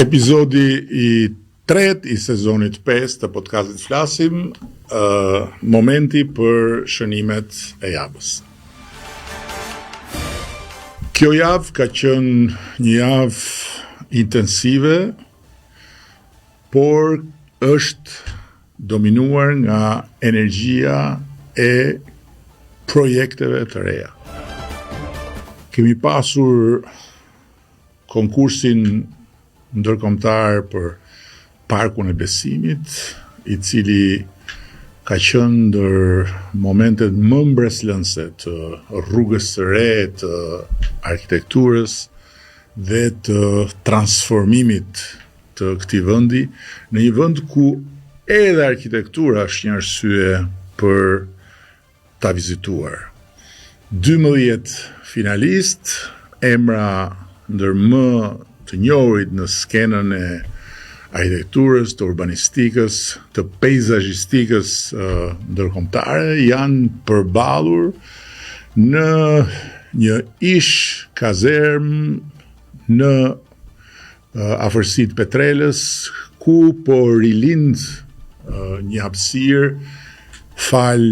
Epizodi i tret i sezonit 5 të podcastit Flasim, momenti për shënimet e javës. Kjo javë ka qenë një javë intensive, por është dominuar nga energjia e projekteve të reja. Kemi pasur konkursin ndërkombëtar për Parkun e Besimit, i cili ka qenë ndër momentet më mbreslënse të rrugës së re të arkitekturës dhe të transformimit të këtij vendi në një vend ku edhe arkitektura është një arsye për ta vizituar. 12 finalist, emra ndër më të njohurit në skenën e arkitekturës, të urbanistikës, të peizazhistikës ndërkombëtare janë përballur në një ish kazerm në afërsitë Petrelës, ku po rilind një hapësirë fal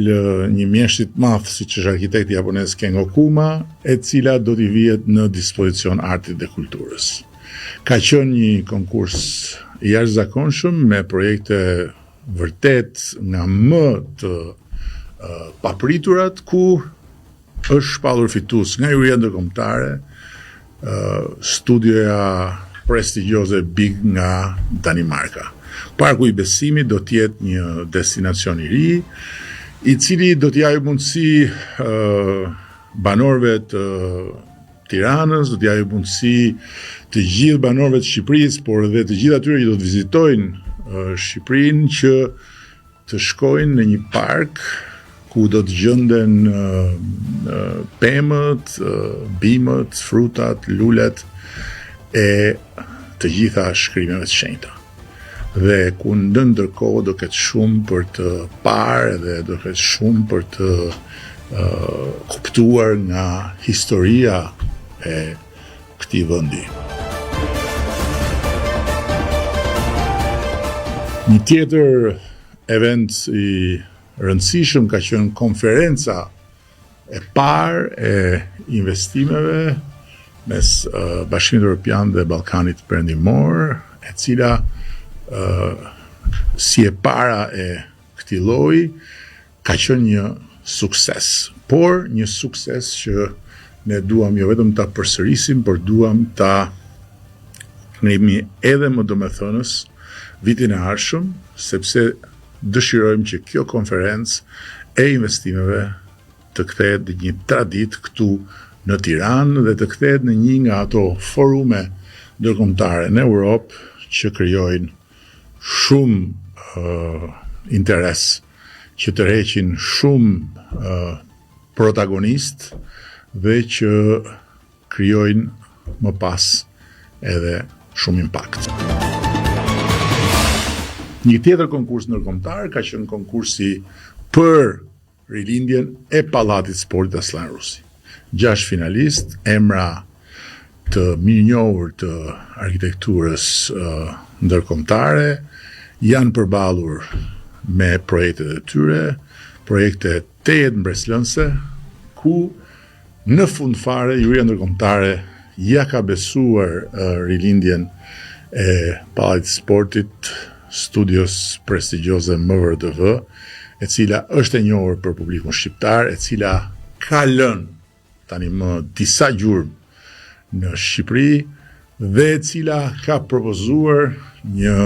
një mjeshtit madh siç është arkitekti japonez Kengo Kuma, e cila do t'i vihet në dispozicion artit dhe kulturës. Ka qenë një konkurs i jashtëzakonshëm me projekte vërtet nga më të papriturat, ku është shpallur fitues nga juria ndërkombëtare, studioja prestigjioze Big nga Danimarka. Parku i Besimit do t'jetë një destinacion i ri, i cili do t'japë mundësi banorëve të Tiranës, do t'japë mundësi të gjithë banorëve të Shqipërisë, por edhe të gjithë atyre që do të vizitojnë Shqipërinë, që të shkojnë në një park ku do të gjenden pemët, bimët, frutat, lulet e të gjitha shkrimeve të shenjta. Dhe ku ndërkohë do ketë shumë për të parë dhe do ketë shumë për të kuptuar nga historia e këtij vendi. Një tjetër event i rëndësishëm ka qenë konferenca e parë e investimeve mes Bashkimit Evropian dhe Ballkanit Perëndimor, e cila si e para e këtij lloji ka qenë një sukses, por një sukses që ne duam jo vetëm ta përsërisim, por duam ta ngriemi edhe më domethënës vitin e ardhshëm, sepse dëshirojmë që kjo konferencë e investimeve të kthehet në një traditë këtu në Tiranë dhe të kthehet në një nga ato forume ndërkombëtare në Europë që krijojnë shumë interes, që tërheqin shumë protagonist dhe që krijojnë më pas edhe shumë impakt. Një tjetër konkurs ndërkombëtar ka qenë konkursi për rilindjen e Pallatit Sportit Aslan Rusi. 6 finalist, emra të mirënjohur të arkitekturës ndërkombëtare, janë përballur me projektet e tyre, projekte të jetë mbreslënse, ku në fund fare juria ndërkombëtare ja ka besuar rilindjen e Pallatit Sportit studios prestigjioze MVRDV, e cila është e njohur për publikun shqiptar, e cila ka lënë tani më disa gjurmë në Shqipëri dhe e cila ka propozuar një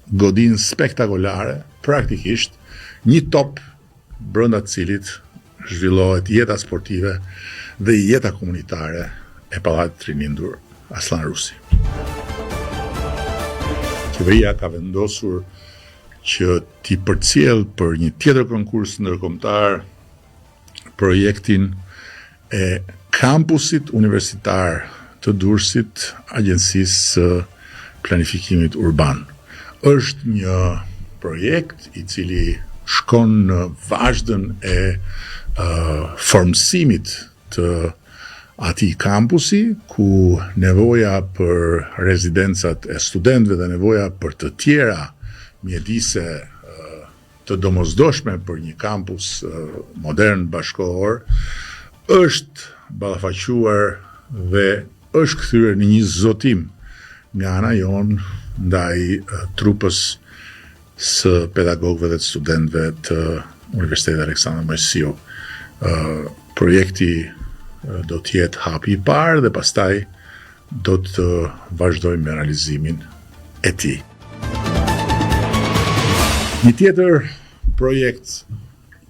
godinë spektakolare, praktikisht një top brenda të cilit zhvillohet jeta sportive dhe jeta komunitare e Pallatit Rinindur Aslan Rusi. Qeveria ka vendosur që t'i përcjell për një tjetër konkurs ndërkombëtar projektin e kampusit universitar të Durrësit, Agjencisë së Planifikimit Urban. Është një projekt i cili shkon në vazhdën e formësimit të atij kampusi, ku nevoja për rezidencat e studentëve dhe nevoja për të tjera mjedise të domosdoshme për një kampus modern bashkohor është ballafaquar dhe është kthyer në një zotim nga ana jon ndaj trupës së pedagogëve dhe të studentëve të Universitetit Aleksandër Mojsiu. Projekti do të jetë hapi i parë dhe pastaj do të vazhdojmë me realizimin e tij. Një tjetër projekt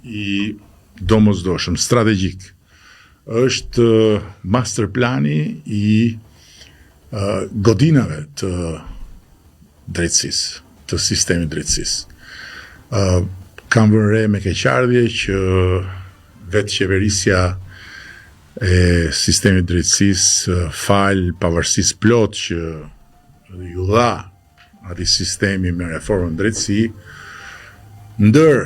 i domosdoshëm strategjik është masterplani i godinave të drejtësisë, të sistemit drejtësisë. Kam vënë re me keqardhje që vetë qeverisja e sistemit drejtësisë fal pavarësisë plot që ju dha atij sistemi me reformën drejtësi, ndër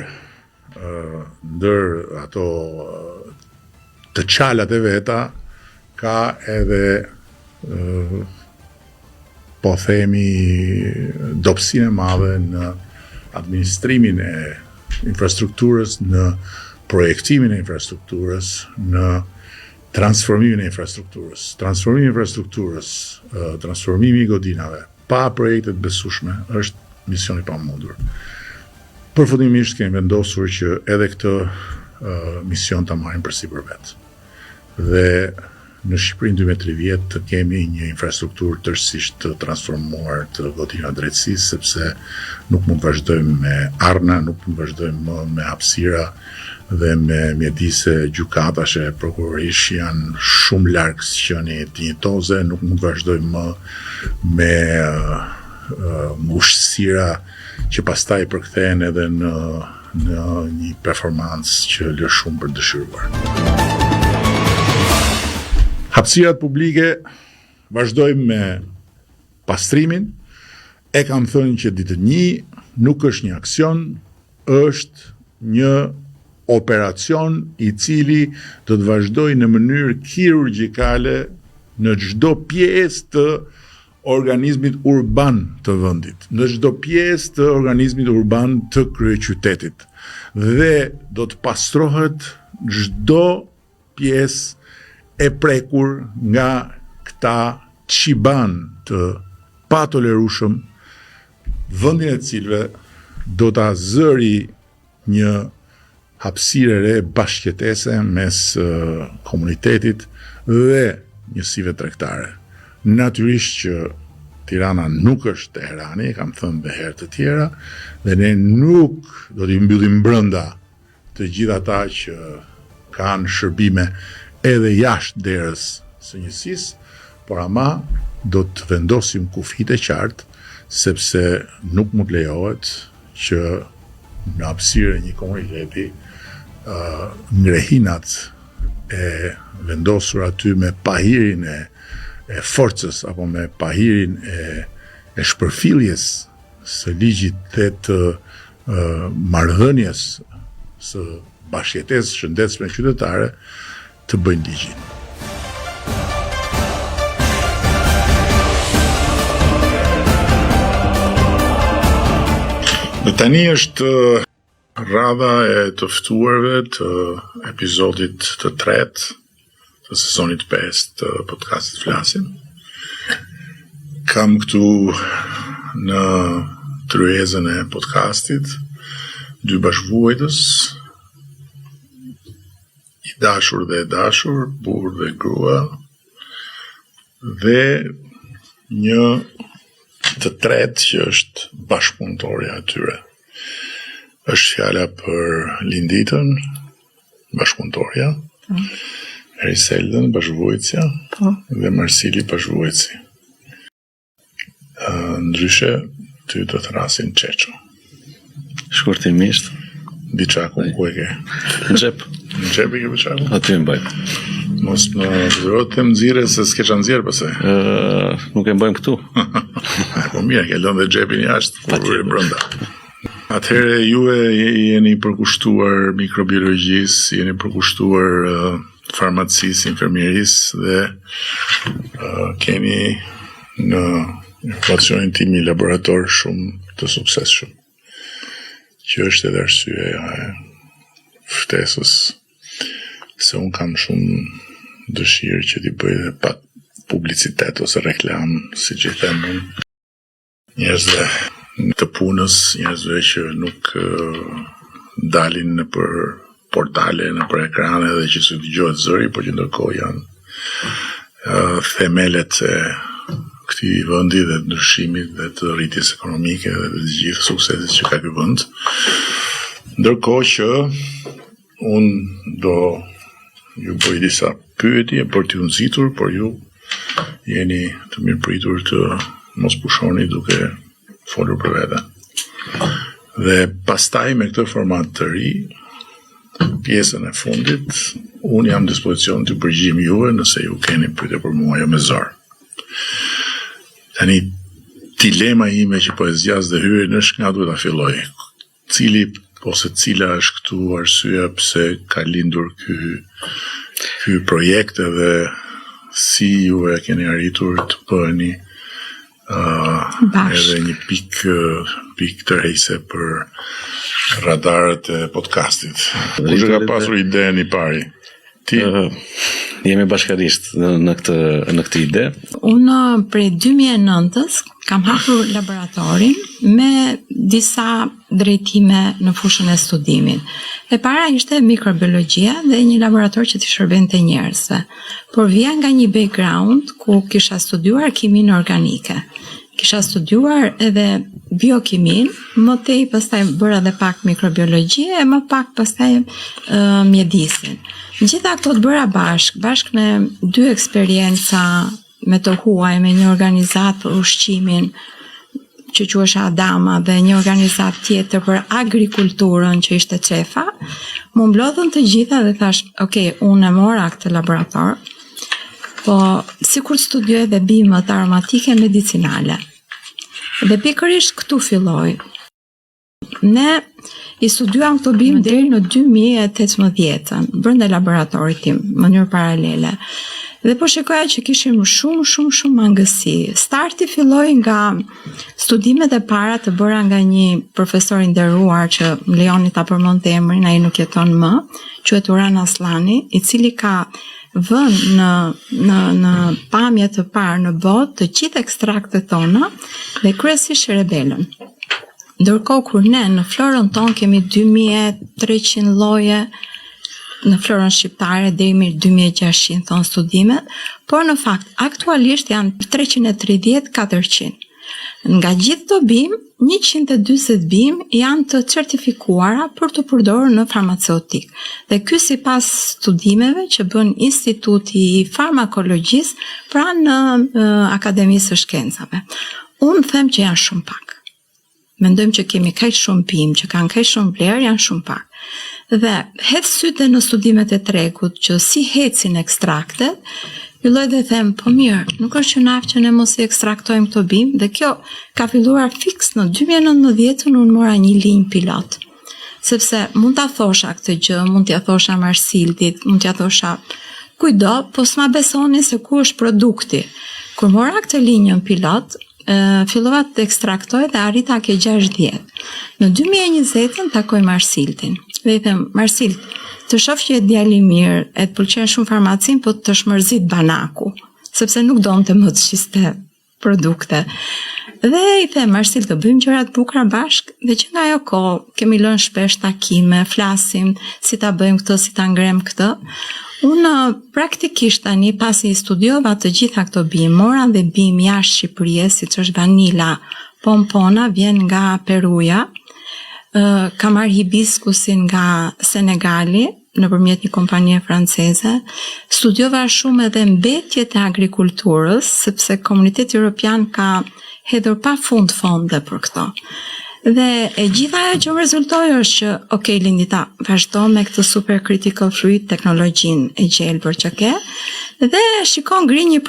ato të qalat e veta ka edhe po themi dobësinë e madhe në administrimin e infrastrukturës, në projektimin e infrastrukturës, në transformimin e infrastrukturës. Transformimi i godinave pa projekte të besueshme është mision i pamundur. Përfundimisht kemi vendosur që edhe këtë mision ta marrim përsipër vet. Dhe në Shqipërinë 2030 të kemi një infrastrukturë tërësisht të transformuar të godinave drejtësisë, sepse nuk mund të vazhdojmë me arna, nuk mund të vazhdojmë më me hapësira dhe me mjedise gjykatash, prokurorish janë shumë larg sqenie dinjitoze, nuk mund të vazhdojmë më me ushtësira që pastaj përkthehen edhe në një performancë që lë shumë për dëshiruar. Hapësirat publike vazhdojmë me pastrimin. E kam thënë që ditën 1 nuk është një aksion, është një operacion i cili do të vazhdojë në mënyrë kirurgjikale në çdo pjesë të organizmit urban të vendit, në çdo pjesë të organizmit urban të kryeqytetit. Dhe do të pastrohet çdo pjesë e prekur nga këta qiban të patolerueshëm, vendin e cilëve do ta zëri një hapësirë re bashkëjetese mes komunitetit dhe njësive tregtare. Natyrisht që Tirana nuk është Teherani, kam thënë dhe herë të tjera, dhe ne nuk do t'i mbyllim brenda të gjithë ata që kanë shërbime edhe jashtë derës së njësisë, por ama do të vendosim kufit e qartë, sepse nuk mund lejohet që në hapësirë e një komuniteti ngrehinat e vendosur aty me pahirin e forcës apo me pahirin e shpërfilljes së ligjit dhe të marrëdhënies së bashkëjetesës shëndetshme qytetare të bëjnë ligjin. Dhe tani është radha e të ftuarve të episodit të tretë të sezonit 5 të podcastit Flasim. Kam këtu në tryezën e podcastit 2 bashkëvuajtës, i dashur dhe e dashur, burr dhe grua, dhe një të tretë që është bashkëpunëtorja e tyre. Është fjala për Linditën, bashkëpunëtorja, Eriseldën, bashkëvuajtësja, dhe Marsili, bashkëvuajtësi. Ndryshe, ty do të rasin Çeço. Shkurtimisht. Biçakun ku e ke? Në xhep. Në xhep e ke biçakun? Aty e mbaj. Mos më dhurot të nxirre se s'ke çan nxjerr pse. Nuk e mbajmë këtu. Po mirë, ke lënë xhepin jashtë, kur e brenda. Atëherë juve jeni përkushtuar mikrobiologjisë, jeni përkushtuar farmacisë, infermierisë dhe keni në informacionin tim një laborator shumë të suksesshëm, që është edhe arsyeja e ftesës se unë kam shumë dëshirë që t'i bëj dhe pak publicitet ose reklam, si që i them unë, njerëzve të punës, njerëzve që nuk dalin në për portale, në për ekrane dhe që së dëgjohet zëri, por që ndërkohë janë themelet e këtij vendi dhe të ndryshimit dhe të rritjes ekonomike dhe të gjithë suksesit që ka ky vend. Ndërkohë që unë do ju bëj disa pyetje për t'ju nxitur, por ju jeni të mirëpritur të mos pushoni duke folur për vete. Dhe pastaj me këtë format të ri, pjesën e fundit, unë jam në dispozicion të përgjigjim juve nëse ju keni pyetje për mua jo me zor. Tani dilema ime që po e zgjas dhe hyrjen është nga duhet ta filloj. Cili ose cila është këtu arsyeja pse ka lindur ky projekt dhe si ju e keni arritur të bëheni edhe një pikë tërheqëse për radarët e podcastit. Kush ka pasur idenë i pari? Ti? Jemi bashkërisht në këtë ide. Unë prej 2009-s kam hapur laboratorin me disa drejtime në fushën e studimit. E para ishte mikrobiologjia dhe një laborator që t'i shërbente njerëzve. Por vija nga një background ku kisha studiuar kimin organike. Kisha studiuar edhe biokimin, më tej pastaj bëra edhe pak mikrobiologji e më pak pastaj mjedisin. Gjitha këto të bëra bashk me 2 eksperienca me të huaj, me një organizat për ushqimin që quhej Adama dhe një organizat tjetër për agrikulturën që ishte Çefa, më mblodhën të gjitha dhe thash, okay, unë e mora këtë laborator, po sikur studioj dhe bimët aromatike medicinale. Dhe pikërisht këtu filloi. Ne i studiuam këto bimë deri në 2018 brenda laboratorit tim, në mënyrë paralele. Dhe po shikoja që kishim shumë mangësi. Starti filloi nga studimet e para të bëra nga një profesor i nderuar që më lejoni ta përmend emrin, ai nuk jeton më, quhet Uran Aslani, i cili ka vënë në pamje të parë në botë të gjithë ekstraktet tona dhe kryesisht rebelën. Ndërkohë kur ne në florën tonë kemi 2300 lloje në florën shqiptare deri në 2600 thon studimet, por në fakt aktualisht janë 330-400. Nga gjithë të bimë, 140 bimë janë të certifikuara për të përdorur në farmaceutik. Dhe ky sipas studimeve që bën Instituti i Farmakologjisë pranë Akademisë së Shkencave. Unë them që janë shumë pak. Mendojmë që kemi kaq shumë bimë që kanë kaq shumë vlerë, janë shumë pak. Dhe hedh sytë në studimet e tregut që si hecin ekstraktet, filloj dhe them, po mirë, nuk është që naftë që ne mos i ekstraktojmë këto bimë, dhe kjo ka filluar fiks në 2019 unë mora një linjë pilot. Sepse mund ta thosha këtë gjë, mund t'ja thosha Marsildit, mund t'ja thosha kujdo, po s'ma besoni se ku është produkti. Kur mora këtë linjën pilot, fillova të ekstraktoj dhe arrita ke 60. Në 2020 takoj Marsildin. Dhe i them, Marsild, të shoh që e djali mirë, e të pëlqen shumë farmacin, po të shmërzit banaku, sepse nuk donte më të shiste produkte. Dhe i them, Marsild, të bëjmë gjërat bukura bashk, dhe që nga ajo kohë kemi lënë shpesh takime, flasim si ta bëjmë këtë, si ta ngrem këtë. Unë praktikisht tani pasi studiova të gjitha këto bimë, mora dhe bimë jashtë Shqipërisë, siç është vanila, pompona vjen nga Peruja, ka marrë hibiskusin nga Senegali nëpërmjet një kompanie franceze. Studiova shumë edhe mbetjet e agrikulturës, sepse Komuniteti Evropian ka hedhur pafund fonde për këto. Dhe e gjitha ajo që rezultoi është që, okay, Lindita, vazhdo me këtë supercritical fruit teknologjinë e gjelbër që ke, dhe shikon ngri një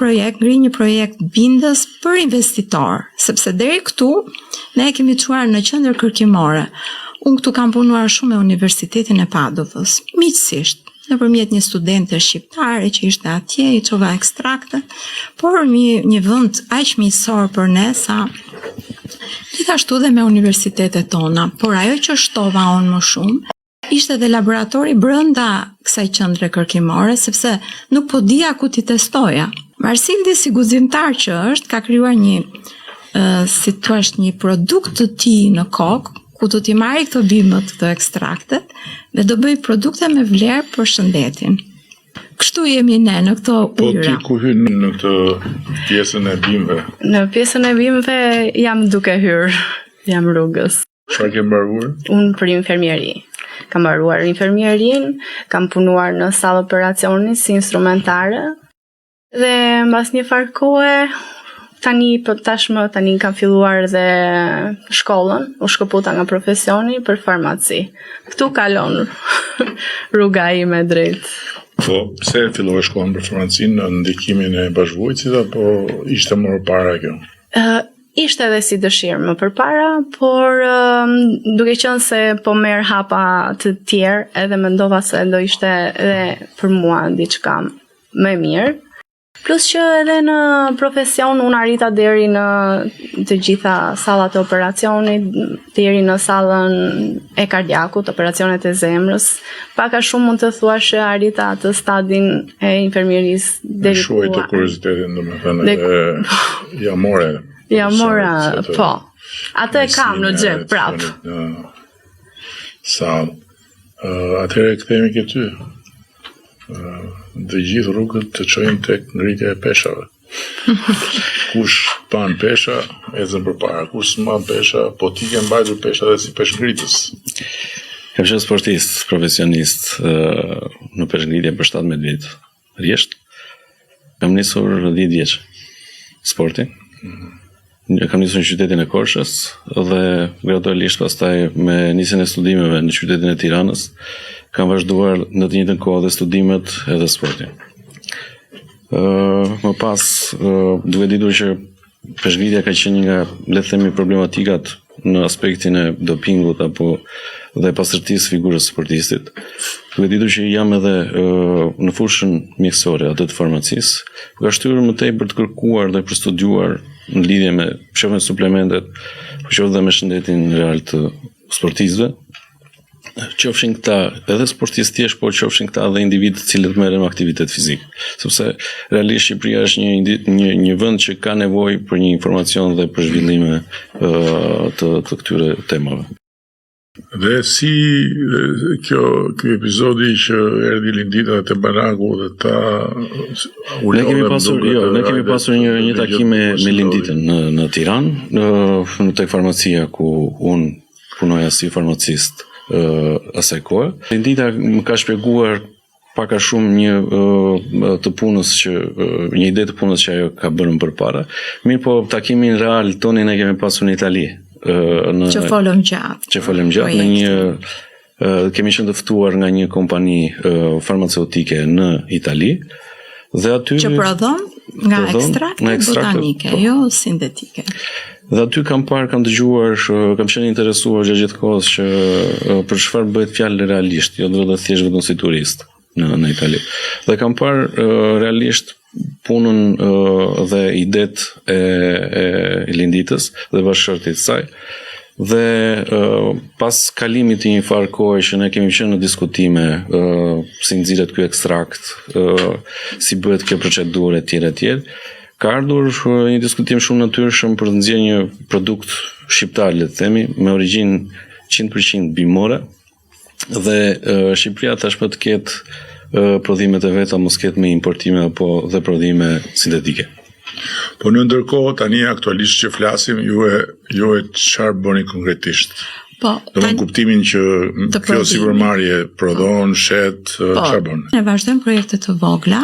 projekt bindës për investitor, sepse deri këtu ne e kemi çuar në qendër kërkimore. Unë këtu kam punuar shumë me Universitetin e Padovës, miqësisht, nëpërmjet një studente shqiptare që ishte atje, i çova ekstrakte, por një vend aq miqësor për ne sa gjithashtu dhe me universitetet tona, por ajo që shtova unë më shumë ishte dhe laboratori brenda kësaj qendre kërkimore, sepse nuk po dija ku t'i testoja. Marsildi, si guzimtar që është, ka krijuar si thua një produkt të tij në kokë, ku do t'i marrë këto bimët, këto ekstraktet, dhe do bëj produkte me vlerë për shëndetin. Kështu jemi ne në këto ujëra. Po ti ku hyn në këtë pjesën e bimëve? Në pjesën e bimëve jam duke hyrë, jam rrugës. Çfarë ke mbaruar? Unë për infermieri. Kam mbaruar infermierin, kam punuar në sallë operacioni si instrumentare, dhe mbas një farë kohe, tani kam filluar dhe shkollën, u shkëputa nga profesioni për farmaci. Këtu kalon rruga ime drejt. Po, pse fillove shkollën për farmacinë në ndikimin e bashkëvujtësit apo ishte më përpara kjo? Ishte edhe si dëshirë më përpara, por duke qenë se po merr hapa të tjerë, edhe mendova se do ishte edhe për mua diçka më mirë. Plus që edhe në profesion unë arrita deri në të gjitha sallat e operacionit, deri në sallën e kardiakut, operacionet e zemrës. Pak a shumë mund të thuash që arrita atë stadin e infermierisë deri Shuaj të kuriozitetin, domethënë, ja mora, po. Atë e kam në xhep prap. Atëherë kthehemi ke ty. Dhe gjithë rrugët të çojnë tek ngritja e peshave. Kush pan pesha, ecën përpara. Kush s'mban pesha, po ti ke mbajtur pesha dhe si peshngritës. Kam qenë sportist, profesionist në peshngritje për 17 vjet. Rjesht. Kam nisur 10 vjeç sportin. Kam nisur në qytetin e Korçës dhe gradualisht pastaj me nisjen e studimeve në qytetin e Tiranës kam vazhduar në të njëjtën kohë dhe studimet edhe sportin. Më pas, duke ditur që peshngritja ka qenë një nga, le të themi, problematikat në aspektin e dopingut apo dhe pastërtisë figurës sportistit. Duke ditur që jam edhe në fushën mjekësore, atë të farmacisë, ka shtyrë më tej për të kërkuar dhe për studiuar në lidhje me qoftë me suplementet, qoftë dhe me shëndetin real të sportistëve. Qofshin këta edhe sportistë thjesht, por qofshin këta edhe individ të cilët merren me aktivitet fizik. Sepse realisht Shqipëria është një vend që ka nevojë për një informacion dhe për zhvillime të këtyre temave. Dhe si ky episodi që erdhi Lindita te Baraku dhe ta Ne kemi pasur një takim me Linditën në Tiranë, në tek farmacia ku unë punoja si farmacist asaj kohe. Lindita më ka shpjeguar pak a shumë një ide të punës që ajo ka bërë më përpara. Mirë, po takimin real tonin e kemi pasur në Itali. Që folëm gjatë në një kemi qenë të ftuar nga një kompani farmaceutike në Itali dhe aty që prodhon nga ekstrakte botanike, jo sintetike. Dhe aty kam dëgjuar, kam qenë interesuar gjithë kohës që për çfarë bëhet fjalë realisht, jo thjesht vetëm si turist në Itali. Dhe kam parë realisht punën dhe idet e Linditës dhe bashkëshortit saj. Dhe pas kalimit të një farë kohe që ne kemi qenë në diskutime si nxirret ky ekstrakt, si bëhet kjo procedurë etj, ka ardhur një diskutim shumë natyrshëm për të nxjerrë një produkt shqiptar, le të themi, me origjinë 100% bimore dhe Shqipëria tashmë të ketë prodhimet e veta, mos ketë me importime apo dhe prodhime sintetike. Po në ndërkohë tani aktualisht që flasim, ju e çfarë bëni konkretisht? Po, do në kuptimin që kjo sipërmarrje prodhon, shet, çfarë bën? Ne vazhdojmë projekte të vogla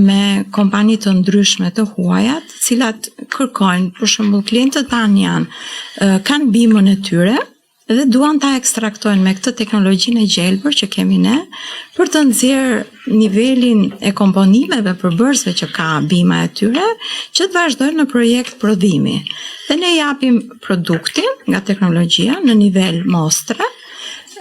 me kompani të ndryshme të huaja, të cilat kërkojnë, për shembull, klientët tanë kanë bimën e tyre dhe duan ta ekstraktojnë me këtë teknologjinë e gjelbër që kemi ne për të nxjerrë nivelin e komponimeve përbërësve që ka bima e tyre, që të vazhdojnë në projekt prodhimi. Dhe ne japim produktin nga teknologjia në nivel mostre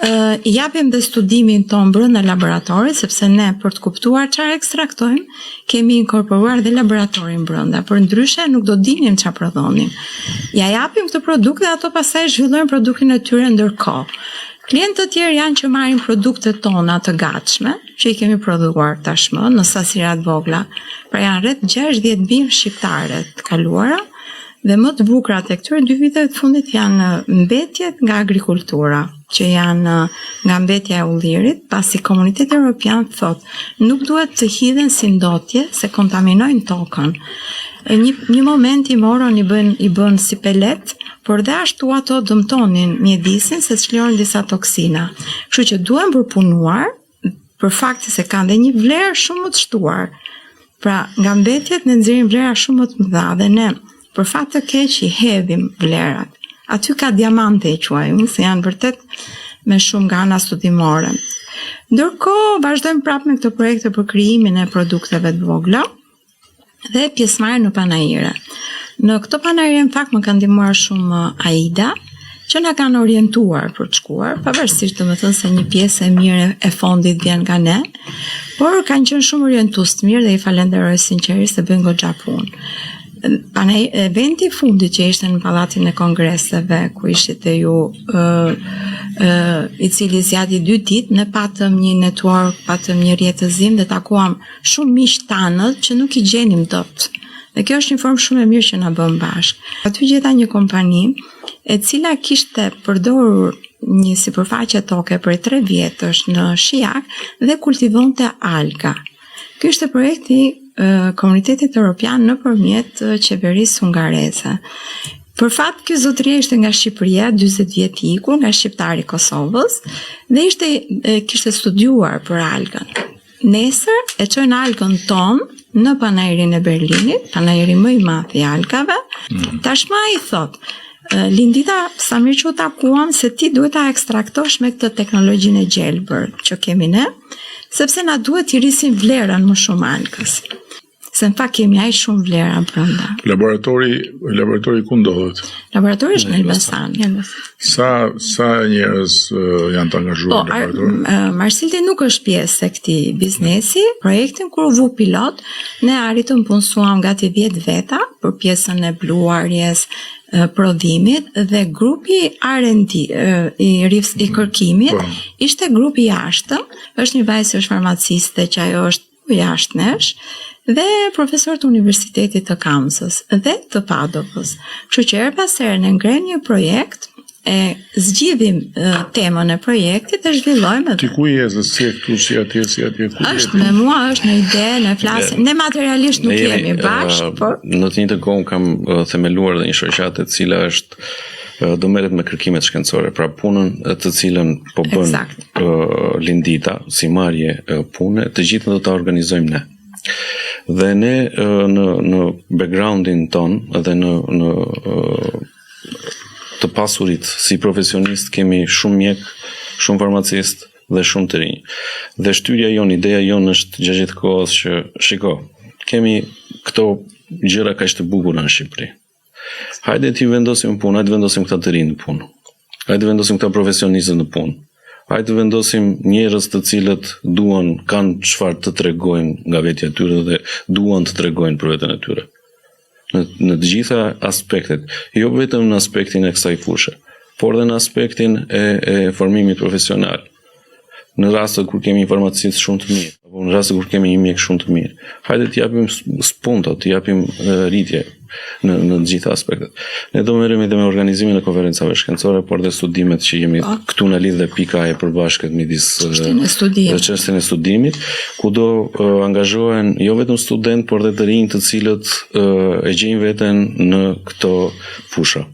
I japim dhe studimin ton brenda laboratorit, sepse ne për të kuptuar çfarë ekstraktojmë, kemi inkorporuar dhe laboratorin brenda. Për ndryshe nuk do dinim çfarë prodhonim. Ja japim këtë produkt dhe ato pastaj zhvillojnë produktin e tyre ndërkohë. Klientë të tjerë janë që marrin produktet tona të gatshme, që i kemi prodhuar tashmë në sasira të vogla. Pra janë rreth 60.000 shqiptare të kaluara, dhe më të bukura tek këtyre 2 viteve të fundit janë mbetjet nga agrikultura, që janë nga mbetja e ullirit, pasi Komuniteti Evropian thotë nuk duhet të hidhen si ndotje se kontaminojnë tokën. Një moment i morën i bën si pelet, por dhe ashtu ato dëmtonin mjedisin se çlironin disa toksina. Kështu që duhen përpunuar për fakti se kanë dhe një vlerë shumë më të shtuar. Pra, nga mbetjet ne nxjerrim vlera shumë më të mëdha dhe ne për fat të keq i hedhim vlerat. Aty ka diamante i quajmë, se janë vërtet me shumë gana studimore. Ndërkohë, vazhdojmë prapë me këtë projekte për krijimin e produkteve të vogla dhe pjesëmarrje në panajire. Në këto panajire, në fakt, më kanë ndihmuar shumë AIDA, që na kanë orientuar për të shkuar, pavarësisht domethënë se një pjesë e mirë e fondit vjen nga ne, por kanë qenë shumë orientues të mirë dhe i falenderoj sinqerisht se bëjnë goxha punë. Eventi i fundit që ishte në Pallatin e Kongreseve, ku ishte ju i cili zgjati 2 ditë, ne patëm një network, patëm një rjetëzim dhe takuam shumë miq tanët që nuk i gjenim dot. Dhe kjo është një formë shumë e mirë që na bën bashkë. Aty gjeta një kompani e cila kishte përdorur një sipërfaqe toke për 3 vjetësh në Shijak dhe kultivonte alga. Ky ishte projekti Komunitetit Evropian nëpërmjet qeverisë hungareze. Për fat, ky zotëria ishte nga Shqipëria, 40 vjet i ikur, nga shqiptari Kosovës, dhe kishte studiuar për algën. Nesër e çojnë algën tonë në panajirin e Berlinit, panajiri më i madh i algave. Tashmë ai thotë, Lindita, sa mirë që u takuam se ti duhet ta ekstraktosh me këtë teknologjinë e gjelbër që kemi ne, sepse na duhet i rrisim vlerën më shumë algës. Se në fakt kemi aq shumë vlera brenda. Laboratori ku ndodhet? Laboratori është në Elbasan. Sa njerëz janë të angazhuar në laborator? Marsildi nuk është pjesë e këtij biznesi. Projektin kur u vu pilot, ne arritëm punësuam gati 10 veta për pjesën e bluarjes, prodhimit dhe grupi R&D i kërkimit ishte grupi i jashtëm, është një vajzë që është farmaciste që ajo është jashtë nesh dhe profesor të Universitetit të Kamsës dhe të Padovës. Kështu që her pas here ne ngrem një projekt, e zgjidhim temën e projektit e zhvillojmë. Ti ku je, si këtu, si atje? Është me mua, është në ide, në flasim. Ne materialisht nuk jemi bashkë, por në të njëjtën kohë kam themeluar dhe një shoqatë e cila është do merret me kërkimet shkencore, pra punën të cilën po bën Lindita, si marrje pune, të gjithë do ta organizojmë ne. Dhe ne në backgroundin ton dhe në të pasurit si profesionist kemi shumë mjek, shumë farmacist dhe shumë të rinj. Dhe shtyrja jonë, ideja jonë është gjatë kohës që shiko, kemi këto gjëra kaq të bukura në Shqipëri. Hajde ti vendosim punë, hajde vendosim këta të rinj në punë. Hajde vendosim këta profesionistët në punë. Hajde vendosim njerëz të cilët kanë çfarë të tregojnë nga vetja e tyre dhe duan të tregojnë për veten e tyre. Në të gjitha aspektet, jo vetëm në aspektin e kësaj fushë, por dhe në aspektin e formimit profesional. Në rastet kur kemi farmacistë shumë të mirë, apo në rastet kur kemi një mjek shumë të mirë, hajde të japim spunto, të japim rritje në të gjitha aspektet. Ne do merremi edhe me organizimin e konferencave shkencore, por dhe studimet që jemi këtu në lidhje pika e përbashkët midis çështjen e studimit, ku do angazhohen jo vetëm student, por dhe të rinj të cilët e gjejnë veten në këto fusha.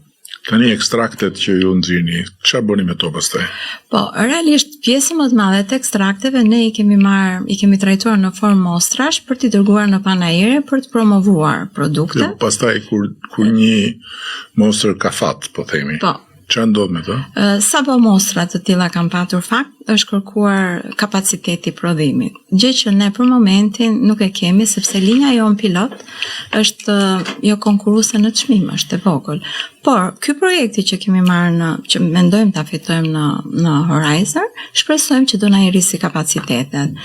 Tani ekstraktet që ju nxjini, çfarë bëni me to pastaj? Po, realisht pjesën më të madhe të ekstrakteve ne i kemi trajtuar në formë mostrash për t'i dërguar në panajire për të promovuar produkte. Pastaj kur një mostër ka fat, po themi. Po, Çfarë ndodh me të? Sa po mostra të tilla kanë patur fakt, është kërkuar kapaciteti i prodhimit. Gjë që ne për momentin nuk e kemi sepse linja jon pilot është jo konkurruese në çmim, është e vogël. Por ky projekti që kemi marrë që mendojmë ta fitojmë në Horizon, shpresojmë që do na rrisi kapacitetet.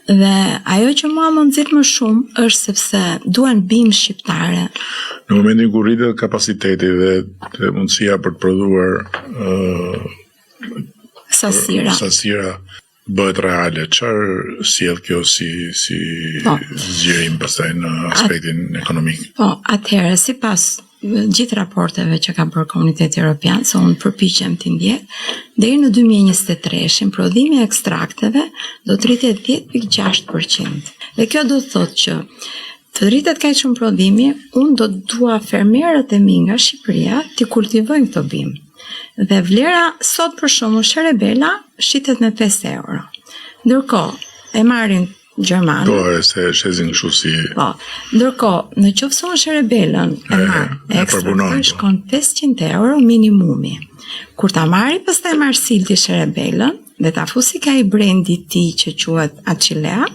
Dhe ajo që mua më nxit më shumë është sepse duan bimë shqiptare. Në momentin kur rritet kapaciteti dhe mundësia për të prodhuar sasira bëhet reale, çfarë sjell kjo si zgjerim pastaj në aspektin ekonomik? Po, atëherë sipas gjithë raporteve që ka bërë Komuniteti Evropian, se unë përpiqem t'i ndjek, deri në 2023 prodhimi i ekstrakteve do të rritet 10.6%. Dhe kjo do të thotë që të rritet kaq shumë prodhimi, unë do të dua fermerët e mi nga Shqipëria të kultivojnë këto bimë. Dhe vlera sot për shembull sherebela shitet me 5 euro. Ndërkohë e marrin Gjermanë. Po, se shezin kështu si. Po. Ndërkohë, në qoftë se unë sherebelën e marr ekstra, shkon 500 euro minimumi. Kur ta marri pastaj Marsildi sherebelën dhe ta fusi ka i brendi ti që quhet Achillea,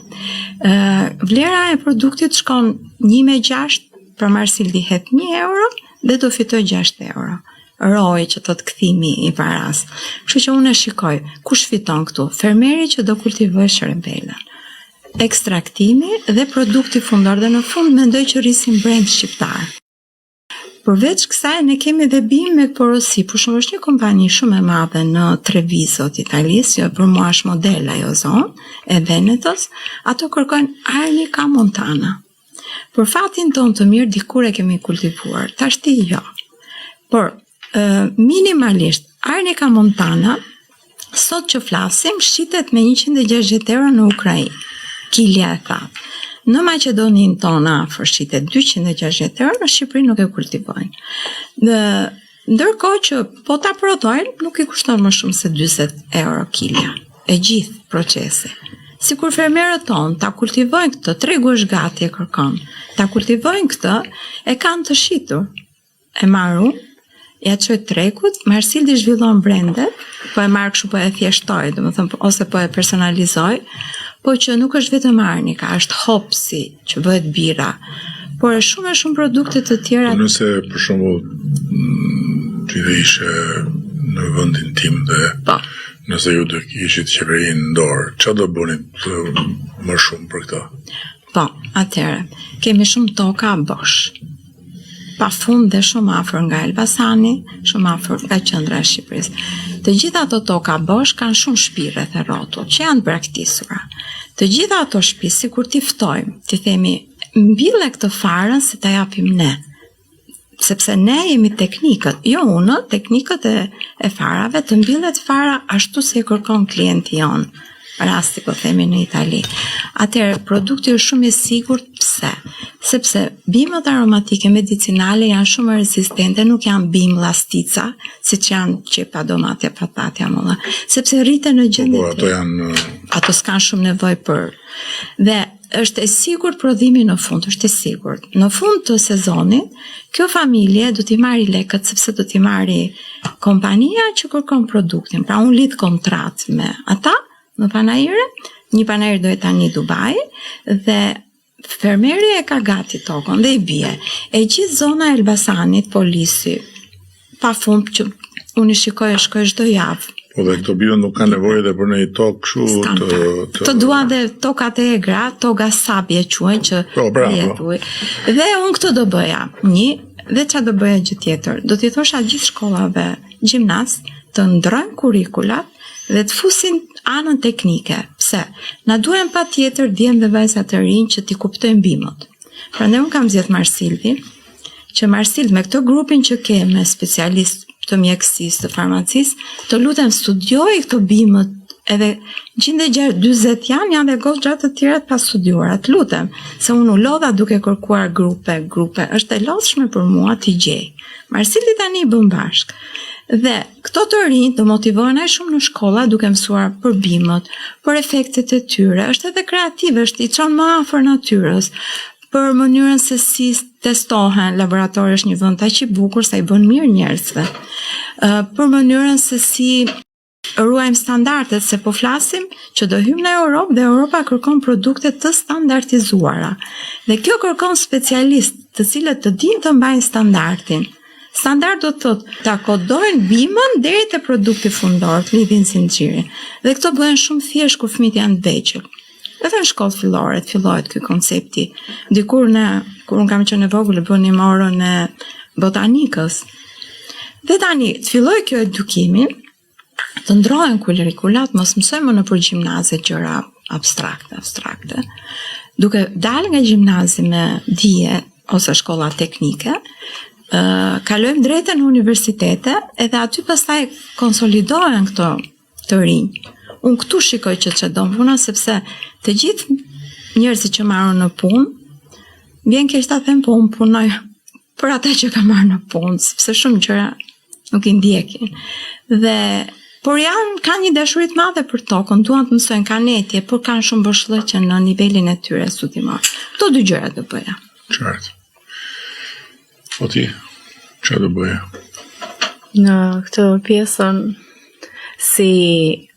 vlera e produktit shkon 1.6, për Marsildi het 1 euro dhe do fitoj 6 euro. ROI që të kthimi i paras. Kështu që unë e shikoj, kush fiton këtu? Fermeri që do kultivoj sherebelën. Ekstraktimi dhe produkti fundor dhe në fund mendoj që rrisin brend shqiptar. Përveç kësaj ne kemi dhe bimë me porosi, por shumë është një kompani shumë e madhe në Treviso të Italisë, jo për mua është model ajo zonë e Venetos, ato kërkojnë Arnica montana. Për fatin tonë të mirë dikur e kemi kultivuar, tashti jo. Por minimalisht Arnica montana sot që flasim shitet me 160 euro në Ukrainë. Kilja e thatë. Në Maqedonin tonë afër shitet 260 euro, në Shqipëri nuk e kultivojnë. Ndërkohë që po ta prodhojnë, nuk i kushton më shumë se 40 euro kilja. E gjithë procesi. Sikur fermerët tonë ta kultivojnë këtë, tregu është gati e kërkon. Ta kultivojnë këtë, e kanë të shitur. E marru, ja çoj tregut, Marsildi zhvillon brendet, po e marr kështu po e thjeshtoj, domethënë ose po e personalizoj, po që nuk është vetëm Arnica, është hopsi që bëhet bira, por e shumë produkte të tjera. Nëse për shembull ti dhe ishe në vendin tim dhe nëse ju do kishit qeverinë në dorë, çfarë do bënit më shumë për këtë? Po, atëherë, kemi shumë toka bosh. Pa fund dhe shumë afër nga Elbasani, shumë afër nga qendra e Shqipërisë. Të gjitha ato toka bosh kanë shumë shtëpi rreth e rrotull, që janë braktisura. Të gjitha ato shtëpi, sikur t'i ftojmë, t'i themi, mbille këtë farën se ta japim ne. Sepse ne jemi teknikët, jo unë, teknikët e farave, të mbillet fara ashtu se e kërkon klienti jonë. Rasti po themi në Itali. Atëherë produkti është shumë i sigurt, pse? Sepse bimët aromatike medicinale janë shumë rezistente, nuk janë bimë lastica, siç janë qepa, domatja, patatja, molla, sepse rriten në gjendje. Ato janë ato s'kan shumë nevojë për. Dhe është e sigurt prodhimi në fund, është e sigurt. Në fund të sezonit, kjo familje do t'i marri lekët sepse do t'i marri kompania që kërkon produktin. Pra unë lidh kontratë me ata në panajire, një panajir do jetë tani Dubai, dhe fermeri e ka gati tokën dhe i bie. E gjithë zona e Elbasanit, Polisi, pa fund që unë i shkoj çdo javë. Po dhe këto bimë nuk kanë nevojë dhe për në i tokë kështu të dua dhe tokat e egra, toga sabje quhen që jetuj. Dhe unë këtë do bëja. Dhe çfarë do bëja gjë tjetër? Do t'i thosha gjithë shkollave gjimnaz të ndrojnë kurrikulat dhe të fusin anën teknike. Pse? Na duhen patjetër djemë dhe vajza të rinj që t'i kuptojnë bimët. Prandaj unë kam zgjedh Marsildi, që Marsild me këtë grupin që ke me specialist të mjekësisë, të farmacisë, të lutem studioj këto bimët, edhe 140 janë dhe goxha të tjera të pastudiuara, të lutem, se unë u lodha duke kërkuar grupe, është e lodhshme për mua t'i gjej. Marsildi tani i bën bashk. Dhe këto të rinj të motivohen aq shumë në shkolla duke mësuar për bimët, për efektet e tyre, është edhe kreative, është i çon më afër natyrës, për mënyrën se si testohen, laboratori është një vend aq i bukur sa i bën mirë njerëzve. për mënyrën se si ruajmë standardet, se po flasim që do hymë në Europë dhe Europa kërkon produkte të standardizuara. Dhe kjo kërkon specialistë të cilët të dinë të mbajnë standardin. Standard do të thotë ta kodojnë bimën deri te produkti fundor, të lidhin zinxhirin. Dhe këto bëhen shumë thjesht kur fëmijët janë të vegjël. Edhe në shkollë fillore fillohet ky koncepti. Dikur kur unë kam qenë e vogël bënim orën e botanikës. Dhe tani të filloj kjo edukimi, të ndrohen kurrikulat, mos mësojmë në për gjimnaze gjëra abstrakte. Duke dalë nga gjimnazi me dije ose shkolla teknike, kalojmë drejtë në universitete edhe aty pastaj konsolidohen këto të rinj. Unë këtu shikoj që çdo puna sepse të gjithë njerëzit që marrin në punë, vjen keq ta them po unë punoj për ata që kanë marrë në punë, sepse shumë gjëra nuk i ndjekin. Por kanë një dashuri të madhe për tokën, duan të mësojnë, kanë etje, por kanë shumë vëshllëqe në nivelin e tyre studimor. Këto dy gjëra do bëja. Qartë. Po ti, që do bëja? Në këtë pjesën si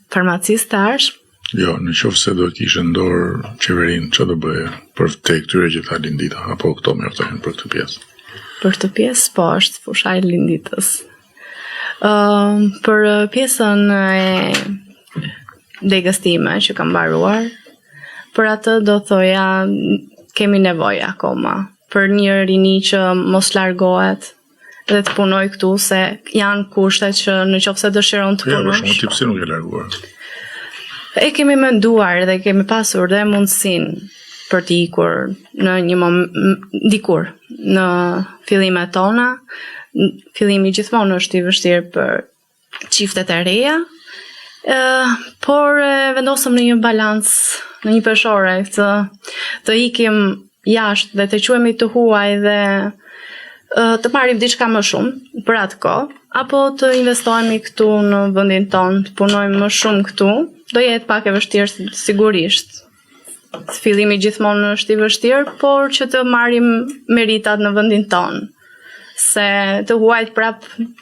farmacist tash? Jo, në qoftë se do t'ishe ndorë qeverinë, që do bëja? Për te këtyre që tha Lindita, apo këto mjaftojnë për këtë pjesë? Për këtë pjesë, po është fushaj Linditës. Për pjesën e degës time që kam mbaruar, për atë do thoja kemi nevojë akoma për një rini që mos largohet dhe të punoj këtu, se janë kushtet që në qoftë se dëshiron të punosh. Ja, për shumë tip si nuk e larguar. E kemi menduar dhe kemi pasur dhe mundësinë për të ikur në një dikur në fillimet tona. Fillimi gjithmonë është i vështirë për çiftet e reja, por vendosëm në një balancë, në një peshore, të ikim jashtë dhe të quhemi të huaj dhe të marrim diçka më shumë për atë kohë, apo të investohemi këtu në vendin tonë, të punojmë më shumë këtu, do jetë pak e vështirë sigurisht. Fillimi gjithmonë është i vështirë, por që të marrim meritat në vendin tonë. Se të huajt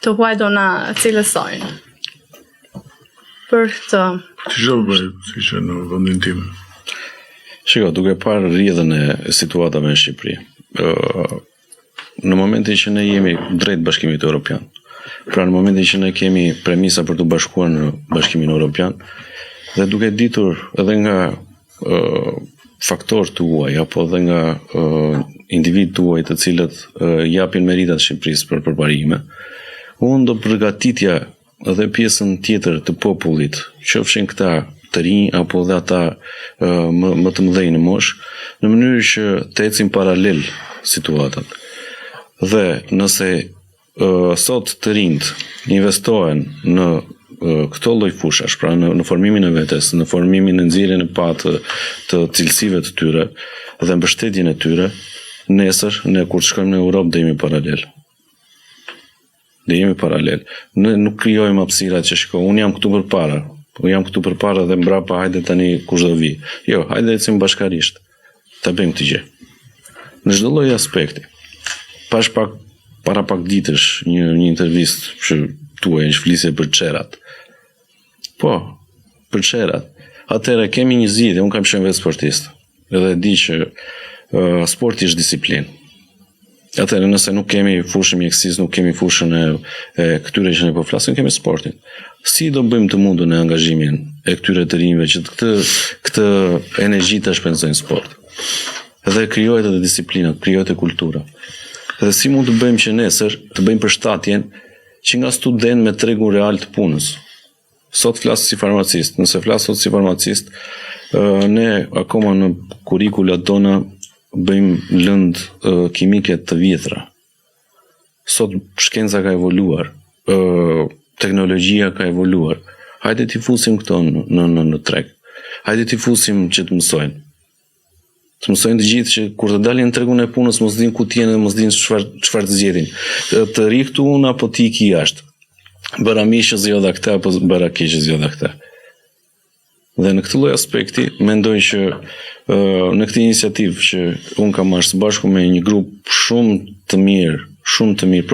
të huajt do na cilësojnë. Për këtë. Si që do bëj, si që në vendin tim? Shiko, duke parë rrjedhën e situatave në Shqipëri, në momentin që ne jemi drejt Bashkimit Evropian, pra në momentin që ne kemi premisa për të bashkuar në Bashkimin Evropian, dhe duke ditur edhe nga faktor të huaj, apo dhe nga individ të huaj të cilët japin meritat Shqipërisë për përparime, unë do përgatitja edhe pjesën tjetër të popullit, qofshin këta të rinj apo dhe ata më të mëdhenj në moshë, në mënyrë që të ecin paralel situatat. Dhe nëse sot të rinjt investohen në këto lloj fushash, pra në formimin e vetes, në formimin e nxjerrjen e patë të cilësive të tyre dhe mbështetjen e tyre, nesër ne kur shkojmë në Europë do jemi paralel. Ne jemi paralel. Ne nuk krijojmë hapësirat që shiko, unë jam këtu përpara dhe mbrapa hajde tani kush do vi. Jo, hajde ecim bashkarisht. Ta bëjmë këtë gjë. Në çdo lloj aspekti. Para pak ditësh një intervistë që tuaj që flisje për çerat. Po, për çerat. Atëherë kemi një zgjidhje, unë kam qenë vetë sportist. Edhe di që sporti është disiplinë. Atëherë nëse nuk kemi fushën mjekësisë, nuk kemi fushën e këtyre që ne po flasim, kemi sportin. Si do bëjmë të mundun e angazhimin e këtyre të rinjve që këtë energji të shpenzojnë sport? Edhe krijohet edhe disiplina, krijohet e kultura. Dhe si mund të bëjmë që nesër të bëjmë përshtatjen që nga student me tregun real të punës. Sot flas si farmacist, nëse flas sot si farmacist, ne akoma në kurrikulat tona bëjmë lëndë kimike të vjetra. Sot shkenca ka evoluar, teknologjia ka evoluar. Hajde t'i fusim këto në treg. Hajde t'i fusim që të mësojnë. Të mësojnë të gjithë që kur të dalin në tregun e punës mos din ku t'jenë dhe mos din çfarë të zgjedhin. Të ri këtu unë apo ti ki jashtë. Bëra mi që zgjodha këtë apo bëra ki që zgjodha këtë. Dhe në këtë lloj aspekti mendoj që në këtë iniciativë që unë kam marrë së bashku me një grup shumë të mirë shumë të mirë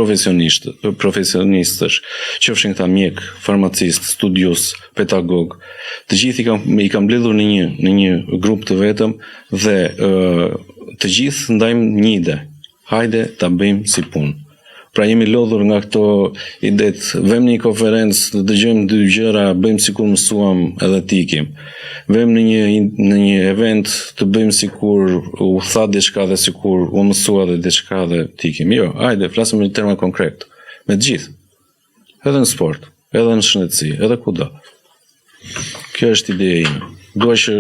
profesionistësh, qofshin këta mjek, farmacist, studius, pedagog, të gjithë i kam mbledhur në një grup të vetëm dhe të gjithë ndajmë një ide. Hajde ta bëjmë si punë. Pra jemi lodhur nga këto idet, vëm në një konferencë, dëgjojmë dy gjëra, bëjmë sikur mësuam edhe t'ikim. Vëm në një event të bëjmë sikur u tha diçka dhe sikur u mësua dhe diçka dhe t'ikim. Jo, hajde, flasim në terma konkret. Me të gjithë. Edhe në sport, edhe në shëndetësi, edhe kudo. Kjo është ideja ime. Dua që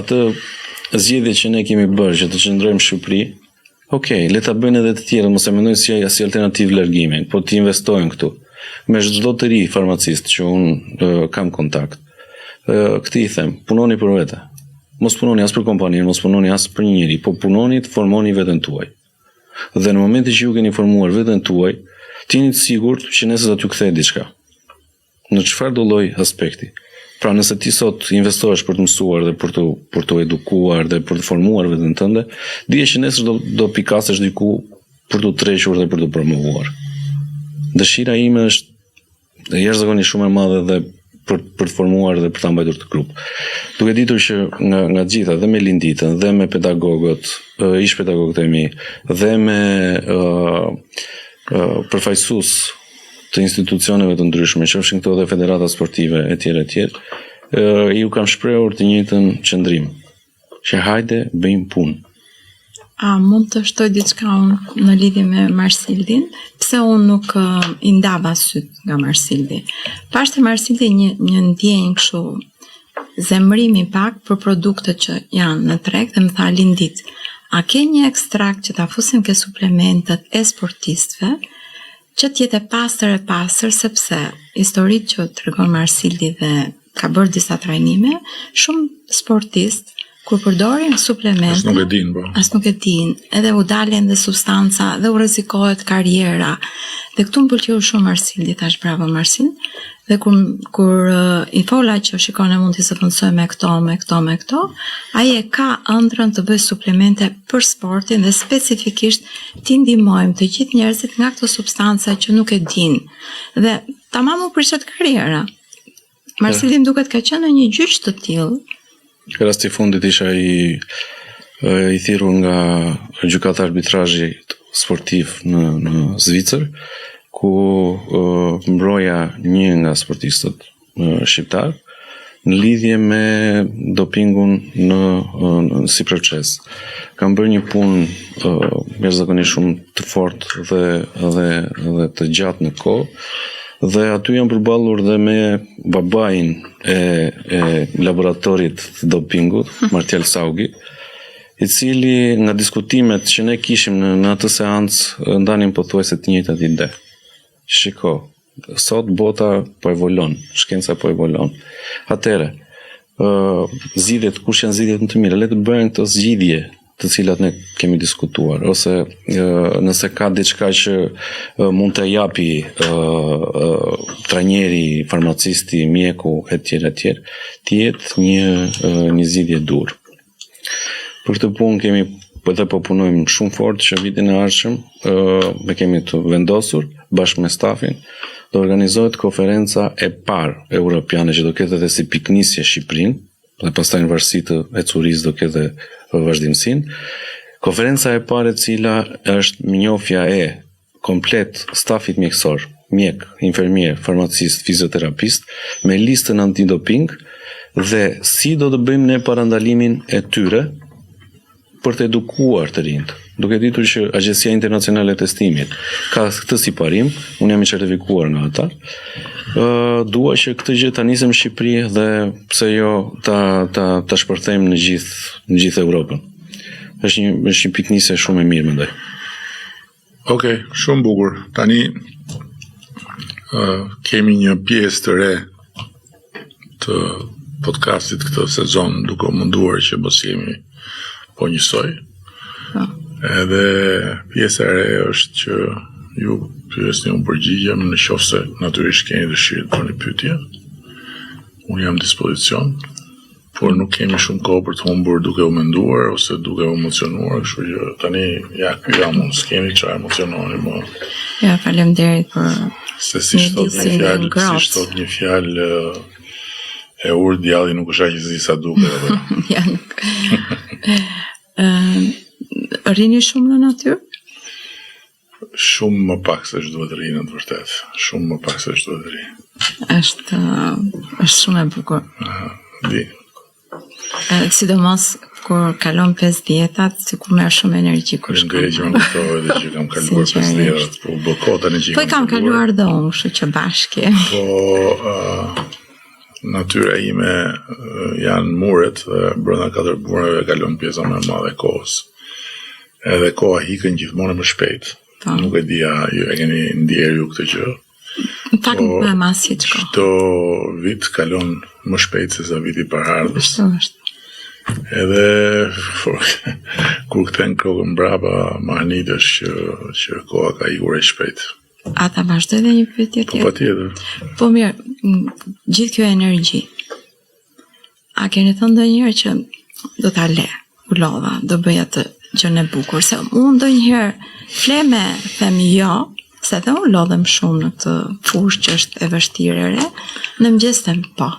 atë zgjedhje që ne kemi bërë, që të qëndrojmë në Shqipëri, okej, le ta bëjnë edhe të tjerë, mos e mendojnë si alternativë largimi, po të investojnë këtu. Me çdo të ri farmacist që unë kam kontakt, këtë i them, punoni për vete. Mos punoni as për kompaninë, mos punoni as për një njeri, po punoni të formoni veten tuaj. Dhe në momentin që ju keni formuar veten tuaj, jeni të sigurt që nesër do t'ju kthehet diçka. Në çfarë do lloj aspekti. Pra nëse ti sot investohesh për të mësuar dhe për të edukuar dhe për të formuar veten tënde, dije që nesër do pikasesh diku për të tërhequr dhe për të promovuar. Dëshira ime është jashtëzakonisht shumë e madhe dhe për të formuar dhe për ta mbajtur të grup. Duke ditur që nga gjitha dhe me linditën dhe me pedagogët, ish pedagogët e mi, dhe me përfaqësues të institucioneve të ndryshme, qofshin këto dhe federata sportive etj. Ju kam shprehur të njëjtën qëndrim, që hajde bëjmë punë. A mund të shtoj diçka unë në lidhje me Marsildin? Pse unë nuk i ndava syt nga Marsildi? Pashte Marsildi një ndjenjë kështu zemrimi pak për produktet që janë në treg dhe më tha Lindit, a ke një ekstrakt që ta fusim ke suplementet e sportistëve që t'jetë e pastër sepse historitë që tregon Marsildi dhe ka bërë disa trajnime, shumë sportistë kur përdorin suplemente, as nuk e din, edhe u dalin dhe substanca dhe u rrezikohet karriera. Dhe këtu më pëlqeu shumë Marsildi, thash bravo Marsildi. Dhe kur i thola që shikon e mund t'i zëvendësoj me këto, ai e ka ëndrrën të bëj suplemente për sportin dhe specifikisht t'i ndihmojmë të gjithë njerëzit nga këto substanca që nuk e din. Dhe tamam u prishet karriera. Marsildi më duket ka qenë në një gjyq të tillë. Rasti fundit isha i thirrur nga gjykata arbitrazhi sportiv në Zvicër, ku mbroja një nga sportistët shqiptar në lidhje me dopingun si proces. Kam bërë një punë jashtëzakonisht shumë të fortë dhe të gjatë në kohë, dhe aty jam përballur dhe me babain e laboratorit të dopingut, Martial Saugi, i cili nga diskutimet që ne kishim në atë seancë ndanin pothuajse të njëjtat ide. Shiko, sot bota po evolon, shkenca po evolon. Atëre, zgjidhjet, kush janë zgjidhjet më të mira, le të bëhen këto zgjidhje të cilat ne kemi diskutuar, ose nëse ka diçka që mund të japi trajneri, farmacisti, mjeku, etj, të jetë një zgjidhje dur. Për këtë punë kemi dhe po punojmë shumë fort që vitin e ardhshëm ne kemi të vendosur bashkë me stafin do organizohet konferenca e parë europiane që do ketë edhe si piknisje Shqipërinë dhe pastaj në varësi të ecurisë do ketë vazhdimsinë. Konferenca e parë e cila është mirënjohja e komplet stafit mjekësor, mjek, infermier, farmacist, fizioterapist me listën antidoping dhe si do të bëjmë ne parandalimin e tyre për të edukuar të rinjt. Duke ditur që Agjencia Internacionale e Testimit ka këtë si parim, unë jam i certifikuar nga ata, dua që këtë gjë ta nisem në Shqipëri dhe pse jo ta shpërthejmë në gjithë Europën. Është një piknisje shumë e mirë mendoj. Okej, shumë bukur. Tani kemi një pjesë të re të podcastit këtë sezon, duke munduar që mos jemi po njësoj. Edhe pjesa e re është që ju pyesni unë përgjigjem në qoftë se natyrisht keni dëshirë të bëni pyetje. Unë jam në dispozicion, por nuk kemi shumë kohë për të humbur duke u menduar ose duke u emocionuar, kështu që tani ja ky jam unë, s'kemi çfarë emociononi më. Ja, faleminderit për Se si thot një fjalë e ur djalli nuk është aq i zi sa duket. Ja, nuk. Rini shumë në natyrë? Shumë më pak se ç'duhet rri në të vërtetë. Shumë më pak se ç'duhet rri. Është shumë e bukur. Di. Sidomos kur kalon 5 dietat, sikur merr shumë energji kur shkon. Që më kuptoj edhe që kam kaluar 5 dietat, po bëko tani që. Po kam kaluar dhe unë, kështu që bashkë. Po natyra ime janë muret dhe brenda 4 mureve kalon pjesa më e madhe e kohës. Edhe koha hikën gjithmonë më shpejt. Nuk e dia, ju e keni ndjerë ju këtë gjë. Në fakt nuk më masi çka. Çdo vit kalon më shpejt se sa viti paraardhës. Është. Edhe kur kthen kokën mbrapa, mahnitesh që koha ka ikur e shpejt. A ta vazhdoj edhe një pyetje tjetër? Po patjetër. Po mirë, gjithë kjo energji. A keni thënë ndonjëherë që do ta le, u lodha, do bëj atë gjën e bukur, se unë ndonjëherë fleme them jo, se dhe unë lodhem shumë në të fushë që është e vështirë e re, në mëngjes them po,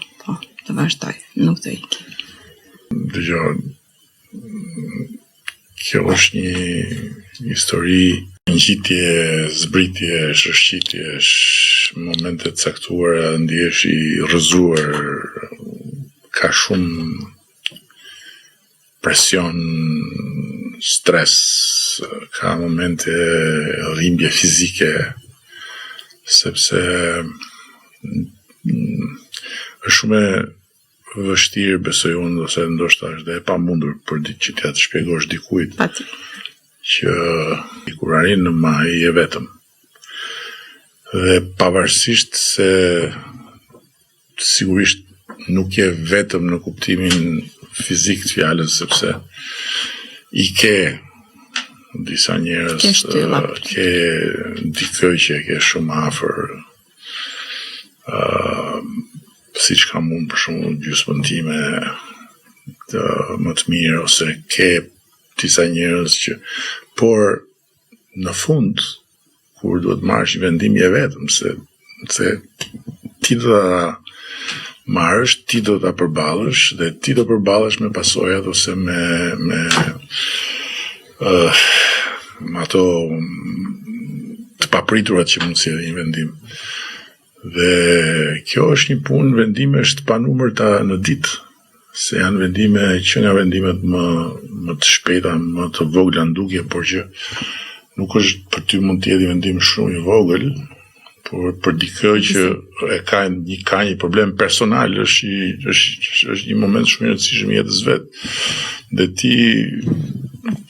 të vazhdoj, nuk do iki. Dëgjoj, kjo është një histori, ngjitje, zbritje, shërshqitje, momente të caktuara ndihesh i rrëzuar, ka shumë presion, stres, ka momente dhimbje fizike, sepse është shumë e vështirë, besoj unë, ose ndoshta është dhe e pamundur për ditë që t'ja të shpjegosh dikujt që kur arrin në maj je vetëm. Dhe pavarësisht se sigurisht nuk je vetëm në kuptimin fizik të fjalës, sepse i ke disa njerëz, ke dikë që ke shumë afër, siç kam unë për shembull gjysmën time më të mirë, ose ke disa njerëz që, por në fund kur duhet marrësh një vendim je vetëm, se ti do ta marrësh, ti do ta përballësh dhe ti do përballësh me pasojat ose me ato të papriturat që mund të sjellë një vendim. Dhe kjo është një punë, vendime është panumërta në ditë, se janë vendime që nga vendimet më të shpejta, më të vogla ndukje, por që nuk është për ty mund të jetë vendim shumë i vogël, por për dikë që ka një problem personal, është një moment shumë i rëndësishëm i jetës vet. Dhe ti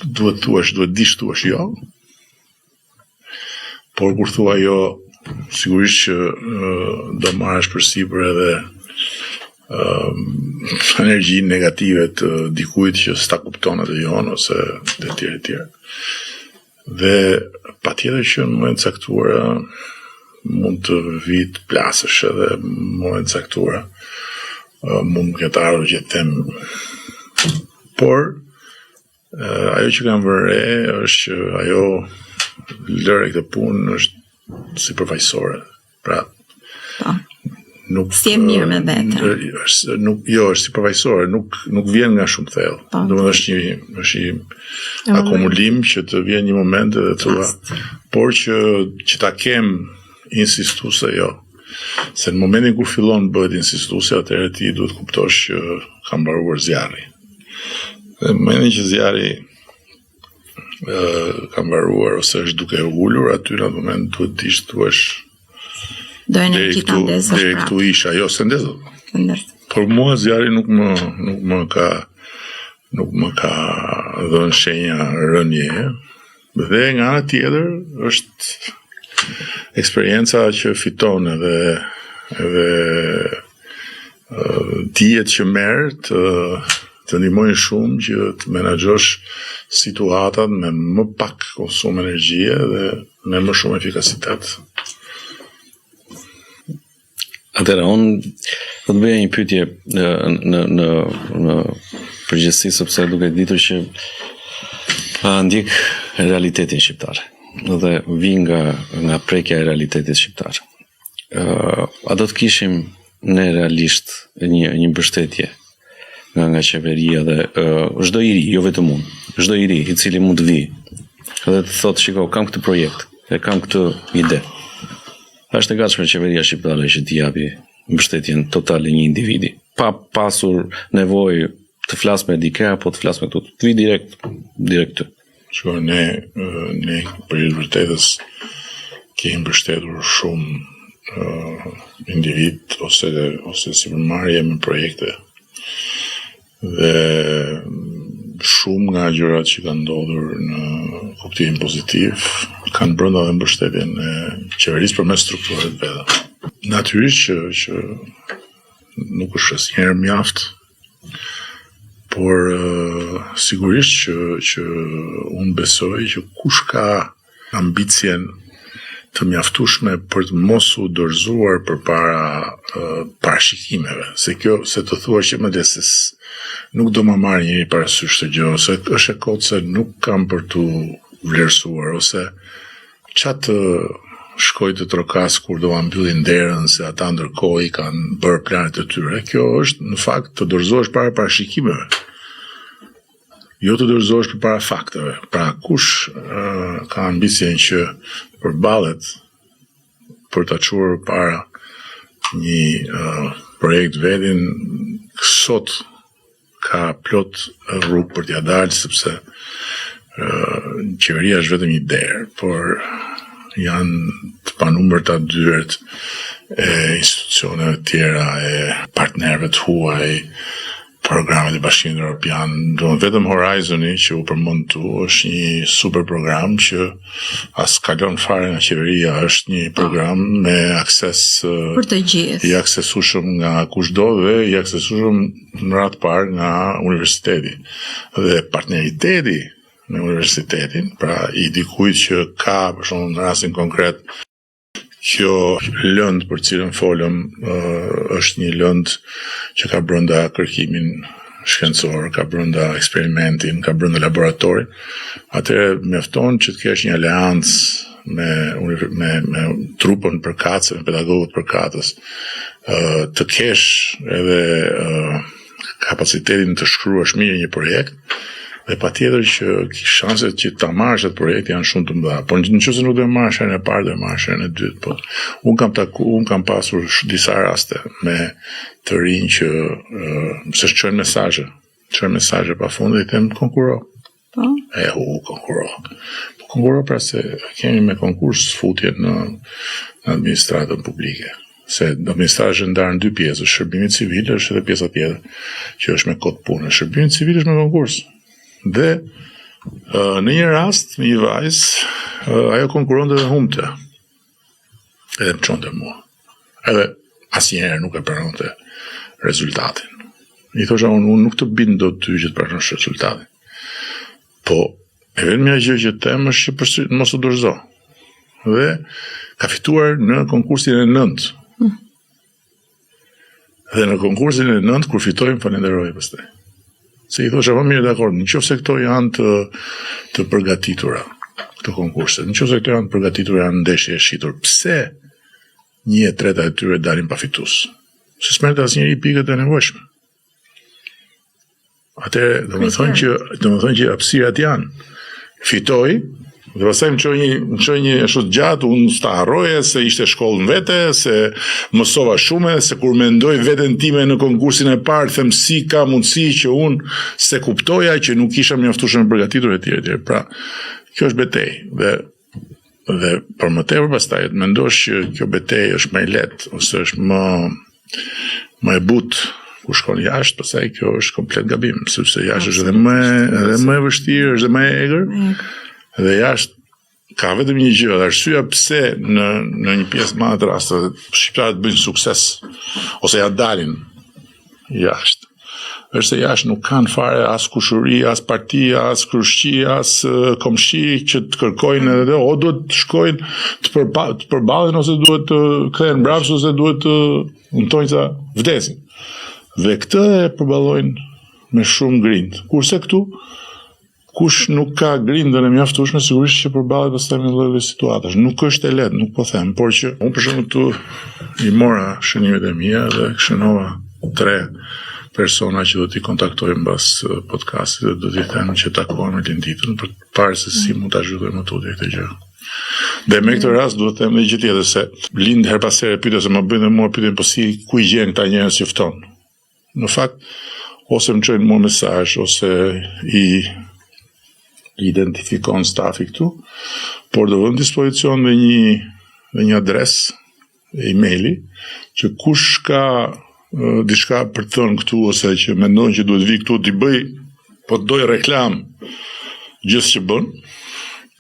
duhet dish thuash jo. Por kur thua jo, sigurisht që do marrësh përsipër edhe energji negative të dikujt që s'ta kupton atë jon ose të tjerë. Dhe patjetër që në moment caktuara mund të vit plasësh edhe në moment caktuara mund të ketë ardhur që them. Por ajo që kam vënë re është që ajo lëre këtë punë është si përfaqësore. Pra nuk si e mirë me vete. Jo, është si përfaqësore, nuk vjen nga shumë thellë. Domethënë është një akumulim që të vjen një moment edhe thua, por që ta kem insistuese jo. Se në momentin kur fillon bëhet insistuese, atëherë ti duhet kuptosh që ka mbaruar zjarri. Dhe në momentin që zjarri ka mbaruar ose është duke ulur, aty në atë moment duhet të thuash do energji ta ndezësh. Deri këtu isha, jo se ndezë. Por mua zjarri nuk më ka dhënë shenja rënje. Dhe nga ana tjetër është eksperienca që fiton edhe dijet që merr të ndihmojnë shumë që të menaxhosh situatat me më pak konsum energjie dhe me më shumë efikasitet. Atëherë, unë do të bëja një pyetje në përgjithësi, sepse duke ditur që ndjek realitetin shqiptar dhe vi nga prekja e realitetit shqiptar. A do të kishim ne realisht një mbështetje nga qeveria dhe çdo i ri, jo vetëm unë, çdo i ri i cili mund të vi dhe të thotë, shiko, kam këtë projekt, e kam këtë ide. Është e gatshme qeveria shqiptare që t'i japi mbështetjen totale një individi, pa pasur nevojë të flas me dikë apo të flas me këtu, të vi direkt ty. Shko, ne për vërtetës kemi mbështetur shumë individ ose sipërmarrje me projekte. Dhe shumë nga gjërat që kanë ndodhur në kuptimin pozitiv kanë brenda dhe mbështetjen e qeverisë përmes strukturave të veta. Natyrisht që nuk është asnjëherë mjaft, por sigurisht që unë besoj që kush ka ambicien të mjaftueshme për të mos u dorëzuar përpara parashikimeve, se të thua që më leses nuk do më marrë njëri parasysh të gjë, ose është e kotë se nuk kam për të vlerësuar, ose qatë shkoj të trokas kur do ma mbyllin derën se ata ndërkohë i kanë bërë planet e tyre. Kjo është në fakt të dorëzohesh para parashikimeve, jo të dorëzohesh përpara fakteve. Pra kush ka ambicien që përballet për ta çuar para një projekt vetin, sot ka plot rrugë për t'ia dalë, sepse qeveria është vetëm një derë, por janë të panumërta dyert e institucioneve tjera, e partnerëve të huaj, programet e Bashkimit Evropian. Do vetëm Horizoni që u përmend tu është një super program që as kalon fare nga qeveria, është një program me akses për të gjithë. I aksesueshëm nga kushdo dhe i aksesueshëm në radhë parë nga universiteti. Dhe partneriteti me universitetin, pra i dikujt që ka, për shembull në rastin konkret, kjo lëndë për cilën folëm është një lëndë që ka brenda kërkimin shkencor, ka brenda eksperimentin, ka brenda laboratorin. Atëherë mjafton që të kesh një aleancë me trupën përkatëse, me pedagogët përkatës, të kesh edhe kapacitetin të shkruash mirë një projekt, dhe patjetër që shanset që ta marrësh atë projekt janë shumë të mëdha. Po nëse nuk do të marrësh herën e parë, do të marrësh herën e dytë. Po unë kam pasur disa raste me të rinj që se çojnë mesazhe pafund dhe i them konkuro. Po. Konkuro. Po konkuro pra se kemi me konkurs futje në administratën publike. Se administrata është ndarë në dy pjesë, shërbimi civil është edhe pjesa tjetër që është me kod pune. Shërbimi civil është me konkurs. Dhe në një rast, me një vajzë, ajo konkuronte dhe humbte. Edhe më çonte mua. Edhe asnjëherë nuk e pranonte rezultatin. I thosha unë nuk të bind dot ty që të pranosh rezultatin. Po, e vetmja gjë që them është që mos u dorëzo. Dhe ka fituar në konkursin e 9. Dhe në konkursin e 9 kur fitoi më falenderoi pastaj. Se i thosha, po mirë, dakord, nëse këto janë të përgatitura, këto konkurse, nëse këto janë të përgatitura, janë ndeshje e shitur, pse 1/3 e tyre dalin pa fitus? Se s'merret asnjëri pikët e nevojshme. Atëherë, do të thonë që hapësirat janë. Fitoi, dhe pastaj më çoi një ashtu gjatë, unë sta harroje se ishte shkollë në vete, se mësova shumë, se kur mendoj veten time në konkursin e parë, them si ka mundësi që unë se kuptoja që nuk isha mjaftueshëm përgatitur etj. Pra, kjo është betejë dhe për më tepër pastaj mendosh që kjo betejë është më e lehtë ose është më e butë kur shkon jashtë, pastaj kjo është komplet gabim, sepse jashtë është edhe më e vështirë, është edhe më e egër. Dhe jashtë ka vetëm një gjë, arsyeja pse në një pjesë më të rasteve shqiptarët bëjnë sukses ose ja dalin jashtë. Është se jashtë nuk kanë fare as kushuri, as parti, as krushqi, as komshi që të kërkojnë edhe o duhet të shkojnë të përballen ose duhet të kthehen mbrapsht ose duhet të Punëtojnësa vdesin. Dhe këtë e përballojnë me shumë grind. Kurse këtu, kush nuk ka grindën e mjaftueshme, sigurisht që përballet pastaj me lloj situatash. Nuk është e lehtë, nuk po them, por që unë për shembull këtu i mora shënimet e mia dhe shënova 3 persona që do t'i kontaktoj mbas podcastit dhe do t'i them që takohen me Linditën për të parë se si mund ta zhvillojmë më tutje këtë gjë. Dhe me këtë rast duhet të them edhe gjë tjetër se Lind her pas here pyetën se më bëjnë mua pyetjen po si ku i gjen këta njerëz që fton. Në fakt ose më çojnë mua mesazh ose i identifikon stafi këtu, por do vëmë dispozicion dhe një adres e emaili që kush ka diçka për të thënë këtu ose që mendon që duhet vi këtu t'i bëj, po të doj reklam gjithë që bën,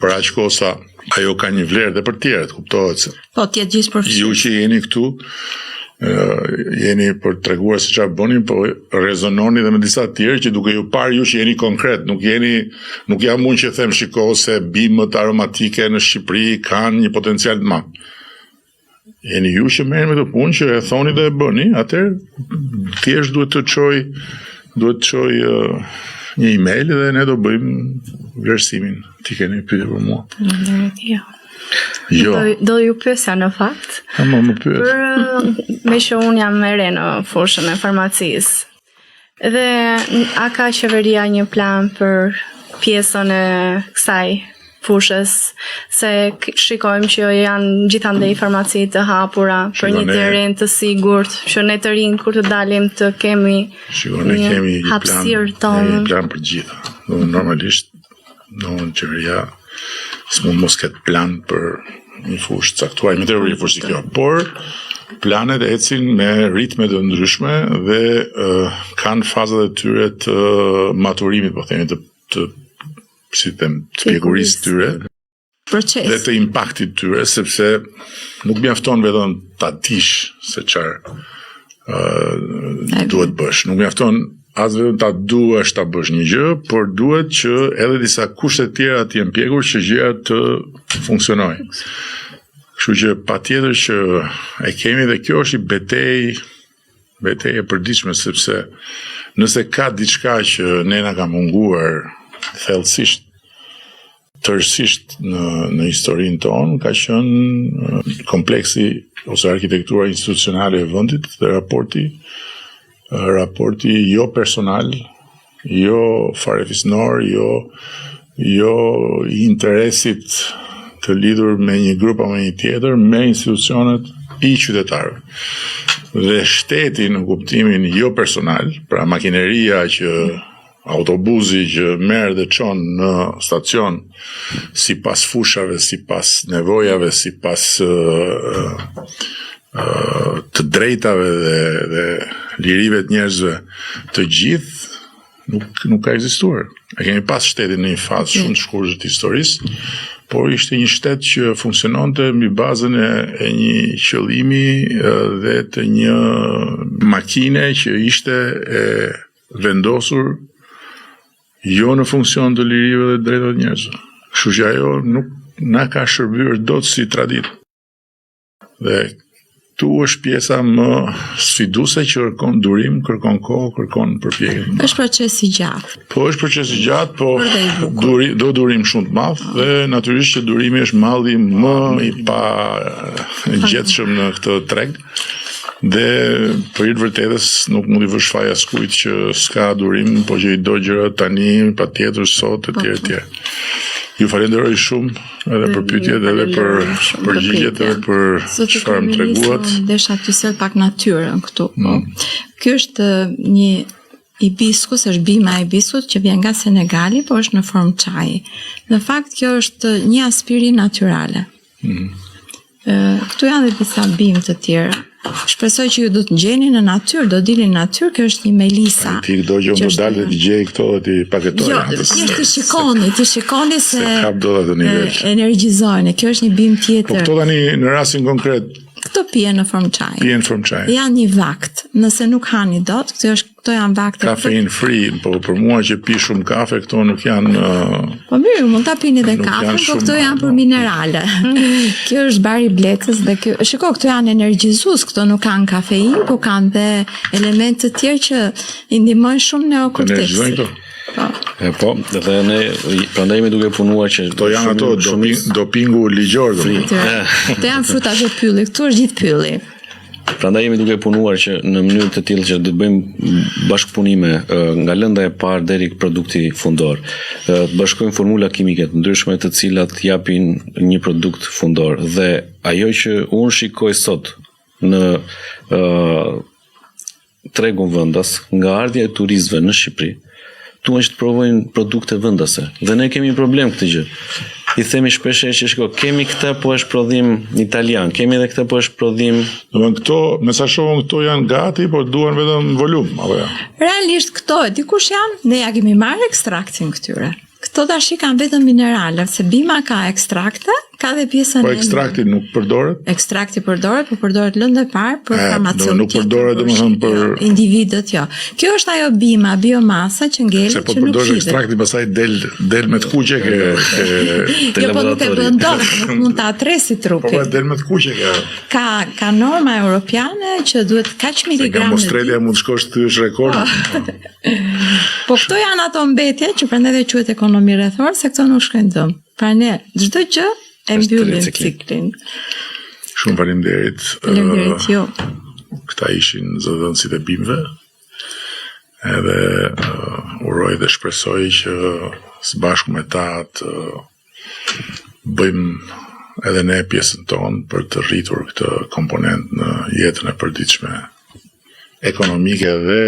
për aq kohë sa ajo ka një vlerë dhe për tjerët, kuptohet se. Po, t'jetë gjithë përfshirë. Ju që jeni këtu, jeni për të treguar se çfarë bëni, po rezononi dhe me disa të tjerë që duke ju parë ju që jeni konkret, nuk jam unë që them shiko se bimët aromatike në Shqipëri kanë një potencial të madh. Jeni ju që merrni me të punë që e thoni dhe e bëni, atëherë thjesht duhet të çoj një email dhe ne do bëjmë vlerësimin. Ti keni pyetje për mua? Jo. Do ju pyesja në fakt. Më pyet. Me që unë jam e re në fushën e farmacisë. Dhe a ka qeveria një plan për pjesën e kësaj fushës, se shikojmë që janë gjithandej farmaci të hapura për një terren të sigurt, që ne të rinj kur të dalim të kemi një hapësirë tonë. Një plan për gjitha. Normalisht, qeveria s'mund mos ketë plan për një fushë caktuar, me teori fushë si kjo, por planet ecin me ritme të ndryshme dhe kanë fazat e tyre të maturimit, po themi të pjekurisë tyre dhe të impaktit tyre, sepse nuk mjafton vetëm ta dish se çfarë duhet bësh. Nuk mjafton as vetëm ta duash ta bësh një gjë, por duhet që edhe disa kushte të tjera të jenë pjekur që gjëja të funksionojë. Kështu që patjetër që e kemi dhe kjo është i betejë e përditshme, sepse nëse ka diçka që ne na ka munguar thellësisht tërësisht në historinë tonë, ka qenë kompleksi ose arkitektura institucionale e vendit dhe raporti jo personal, jo farefisnor, jo i interesit të lidhur me një grup apo me një tjetër, me institucionet i qytetarëve. Dhe shteti në kuptimin jo personal, pra makineria autobusi që merr dhe çon në stacion sipas fushave, sipas nevojave, sipas të drejtave dhe lirive të njerëzve, të gjithë nuk ka ekzistuar. E kemi pas shtetin në një fazë shumë të shkurtër të historisë, por ishte një shtet që funksiononte mbi bazën e një qëllimi dhe të një makine që ishte e vendosur jo në funksion të lirive dhe drejtave të njerëzve. Kështu që ajo nuk na ka shërbyer dot si traditë. Dhe tu është pjesa më sfiduese që kërkon durim, kërkon kohë, kërkon përpjekje. Është proces i gjatë. Po është proces i gjatë, po do durim shumë të madh dhe natyrisht që durimi është malli më i pa gjetshëm në këtë treg. Dhe për hir të vërtetës nuk mundi vësh faj askujt që s'ka durim, po që i do gjëra tani, patjetër sot e tjerë. Ju falenderoj shumë edhe për pyetjet edhe për përgjigjet edhe për çfarë më treguat. Desha të sjell pak natyrën këtu. Ky është një hibiskus, është bima e hibiskut që vjen nga Senegali, po është në formë çaji. Në fakt kjo është një aspirin natyrale. Këtu janë dhe disa bimë të tjera. Shpresoj që ju do të ngjeni në natyrë, do dilni në natyrë, kjo është një melisa. Ti do që më dalë dhe të gjej këto dhe ti paketoj. Jo, të shikoni se kap do të nivel. Energjizojnë, kjo është një bimë tjetër. Po këto tani në rastin konkret, këto pijen në formë çaji. Pijen në formë çaji. Janë një vakt. Nëse nuk hani dot, këto janë vakte. Kafein free, po për mua që pi shumë kafe, këto nuk janë Po mirë, mund ta pini edhe nuk kafe, janë po shumë, këto janë për minerale. Kjo është bari blecës dhe kjo, shiko, këto janë energjizues, këto nuk kanë kafein, po kanë dhe elemente të tjerë që i ndihmojnë shumë energjizojnë neokorteksin. këto. Po, dhe ne prandaj jemi duke punuar që Këto janë ato dopingu ligjor. Këto janë fruta të pyllit, këtu është gjithë pylli. Prandaj jemi duke punuar që në mënyrë të tillë që të bëjmë bashkëpunime nga lënda e parë deri në produkti fundor. Të bashkojmë formula kimike të ndryshme të cilat japin një produkt fundor dhe ajo që unë shikoj sot në tregun vendas nga ardhja e turistëve në Shqipëri, duan që të provojnë produkte vendase. Dhe ne kemi problem këtë gjë. I themi shpesh që shiko, kemi këtë po është prodhim italian, kemi edhe këtë po është prodhim. Domethënë këto, me sa shohun këto janë gati, por duan vetëm volum, apo jo? Realisht këto, dikush janë, ne ja kemi marrë ekstraktin këtyre. Këto tash kanë vetëm minerale, se bima ka ekstrakte, ka dhe pjesën Po ekstrakti nuk përdoret? Ekstrakti përdoret, po përdoret lëndë e parë për farmaceutikë. Nuk përdoret domethënë për individët, jo. Kjo është ajo bima, biomasa që ngelet se po që nuk përdoret hidhet. ekstrakti pastaj del me të kuqe ke Jo, po nuk e bën dot, nuk mund ta atresi po trupin. del me të kuqe ke. Ka norma europiane që duhet kaq Nga miligram. Australia mund shkosh të thysh rekord. Po këto janë ato mbetje që prandaj dhe quhet ekonomi rrethore, se këto nuk shkojnë dëm. Pra ne çdo gjë e mbyllim ciklin. Shumë faleminderit. Faleminderit ju. Këta ishin zëdhënësit e bimëve. Edhe uroj dhe shpresoj që së bashku me ta të bëjmë edhe ne pjesën tonë për të rritur këtë komponent në jetën e përditshme ekonomike dhe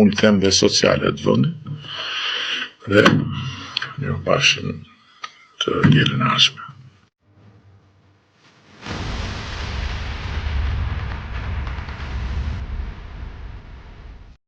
unë them dhe sociale të vendit. Dhe mirupafshim të dielën e ardhshme.